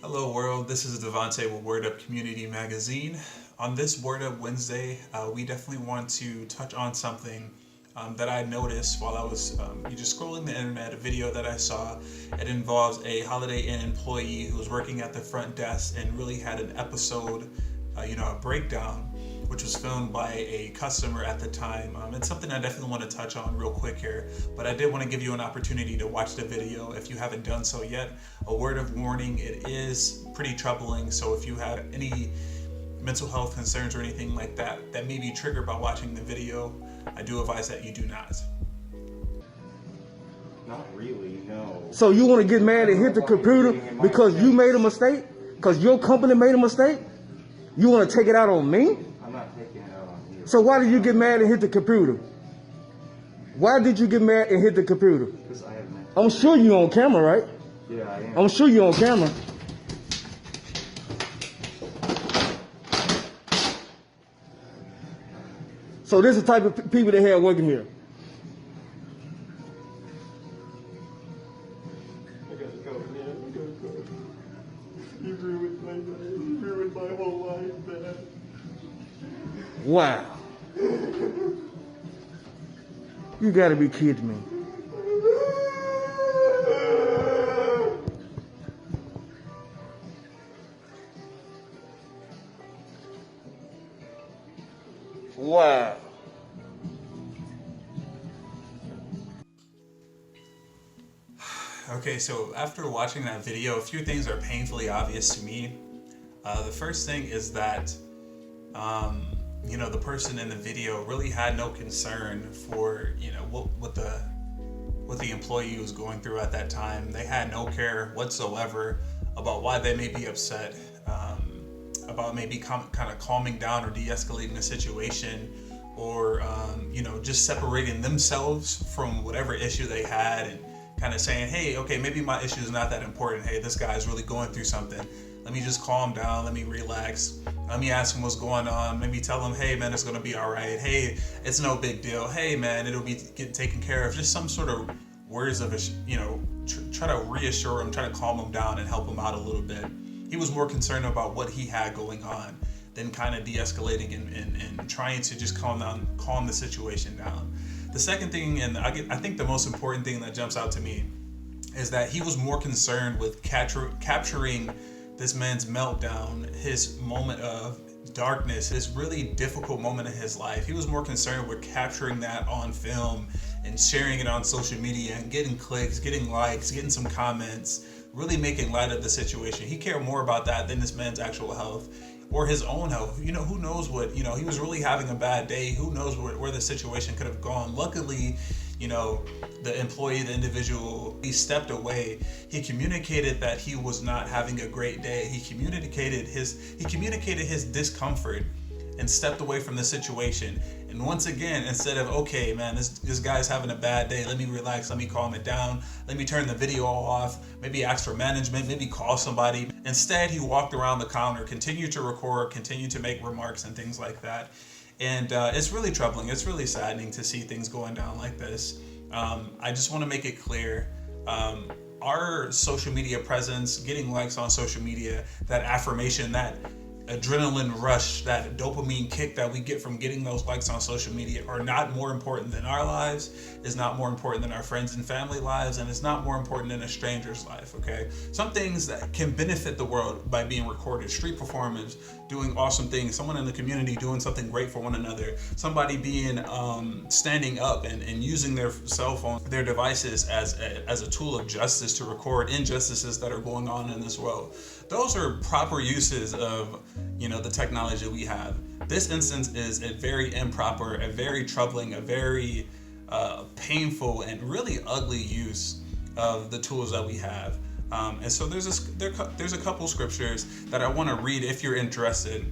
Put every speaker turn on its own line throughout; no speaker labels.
Hello world, this is Devontae with Word Up Community Magazine. On this Word Up Wednesday, we definitely want to touch on something that I noticed while I was just scrolling the internet, a video that I saw. It involves a Holiday Inn employee who was working at the front desk and really had an episode, a breakdown, which was filmed by a customer at the time. It's something I definitely want to touch on real quick here, but I did want to give you an opportunity to watch the video if you haven't done so yet. A word of warning, it is pretty troubling, so if you have any mental health concerns or anything like that that may be triggered by watching the video, I do advise that you do not.
Not really, no.
So you want to get mad and hit the computer because you made a mistake? Because your company made a mistake? You want to take it out on me?
I'm not taking it out on you.
So why did you get mad and hit the computer? Why did you get mad and hit the computer?
Because I have mental.
I'm sure you're on camera, right?
Yeah, I am.
I'm sure you're on camera. So this is the type of people they have working here.
I gotta go, man. I gotta go. You ruined my whole life, man.
Wow. You gotta be kidding me. Wow.
Okay, so after watching that video, a few things are painfully obvious to me. The first thing is that, the person in the video really had no concern for, what the employee was going through at that time. They had no care whatsoever about why they may be upset, about maybe kind of calming down or de-escalating the situation, or, just separating themselves from whatever issue they had and kind of saying, hey, okay, maybe my issue is not that important. Hey, this guy's really going through something. Let me just calm down. Let me relax. Let me ask him what's going on. Maybe tell him, hey, man, it's going to be all right. Hey, it's no big deal. Hey, man, it'll be getting taken care of. Just some sort of words of, try to reassure him, try to calm him down and help him out a little bit. He was more concerned about what he had going on than kind of de-escalating and trying to just calm the situation down. The second thing, and I think the most important thing that jumps out to me, is that he was more concerned with capturing this man's meltdown, his moment of darkness, this really difficult moment in his life. He was more concerned with capturing that on film and sharing it on social media and getting clicks, getting likes, getting some comments, really making light of the situation. He cared more about that than this man's actual health or his own health. Who knows what, he was really having a bad day. Who knows where the situation could have gone. Luckily, the employee, the individual, he stepped away. He communicated that he was not having a great day. He communicated his discomfort and stepped away from the situation. And once again, instead of, okay, man, this guy's having a bad day, let me relax, let me calm it down, let me turn the video off, maybe ask for management, maybe call somebody. Instead, he walked around the counter, continued to record, continued to make remarks and things like that. And it's really troubling. It's really saddening to see things going down like this. I just want to make it clear, our social media presence, getting likes on social media, that affirmation, that adrenaline rush, that dopamine kick that we get from getting those likes on social media are not more important than our lives, is not more important than our friends and family lives, and it's not more important than a stranger's life, okay? Some things that can benefit the world by being recorded: street performance, doing awesome things, someone in the community doing something great for one another, somebody being standing up and using their cell phone, their devices as a tool of justice to record injustices that are going on in this world. Those are proper uses of the technology we have. This instance is a very improper, a very troubling, a very painful and really ugly use of the tools that we have. And so there's a couple scriptures that I want to read if you're interested,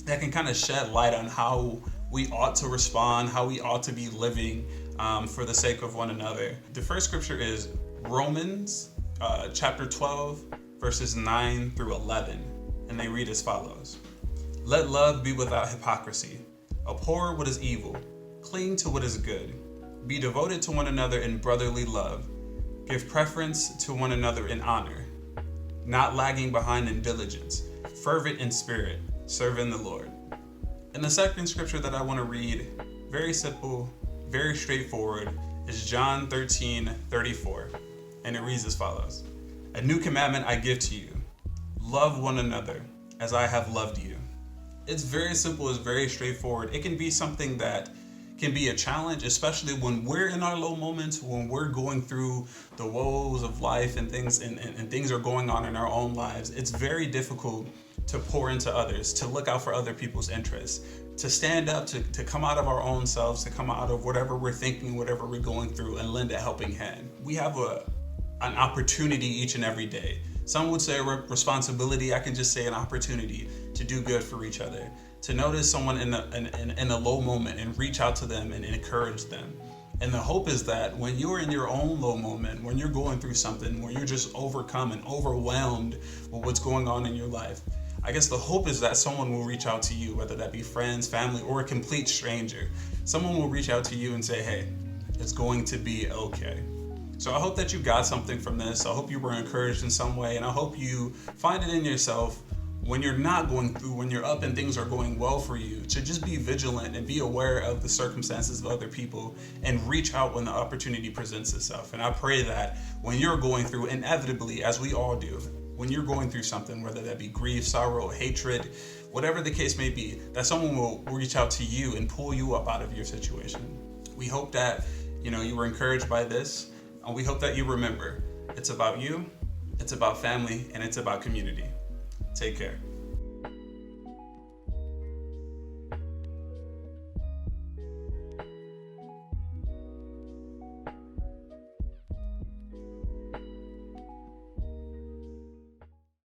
that can kind of shed light on how we ought to respond, how we ought to be living for the sake of one another. The first scripture is Romans chapter 12, verses 9 through 11. And they read as follows: Let love be without hypocrisy. Abhor what is evil. Cling to what is good. Be devoted to one another in brotherly love. Give preference to one another in honor. not lagging behind in diligence, fervent in spirit, serving the Lord. And the second scripture that I want to read, very simple, very straightforward, is John 13:34. And it reads as follows: "A new commandment I give to you, love one another as I have loved you." It's very simple, it's very straightforward. It can be something that can be a challenge, especially when we're in our low moments, when we're going through the woes of life and things and things are going on in our own lives. It's very difficult to pour into others, to look out for other people's interests, to stand up, to come out of our own selves, to come out of whatever we're thinking, whatever we're going through, and lend a helping hand. We have an opportunity each and every day. Some would say a responsibility. I can just say an opportunity to do good for each other, to notice someone in a low moment and reach out to them and encourage them. And the hope is that when you're in your own low moment, when you're going through something, when you're just overcome and overwhelmed with what's going on in your life, I guess the hope is that someone will reach out to you, whether that be friends, family, or a complete stranger. Someone will reach out to you and say, hey, it's going to be okay. So I hope that you got something from this. I hope you were encouraged in some way, and I hope you find it in yourself when you're not going through, when you're up and things are going well for you, to just be vigilant and be aware of the circumstances of other people and reach out when the opportunity presents itself. And I pray that when you're going through, inevitably, as we all do, when you're going through something, whether that be grief, sorrow, hatred, whatever the case may be, that someone will reach out to you and pull you up out of your situation. We hope that you were encouraged by this, and we hope that you remember, it's about you, it's about family, and it's about community. Take care.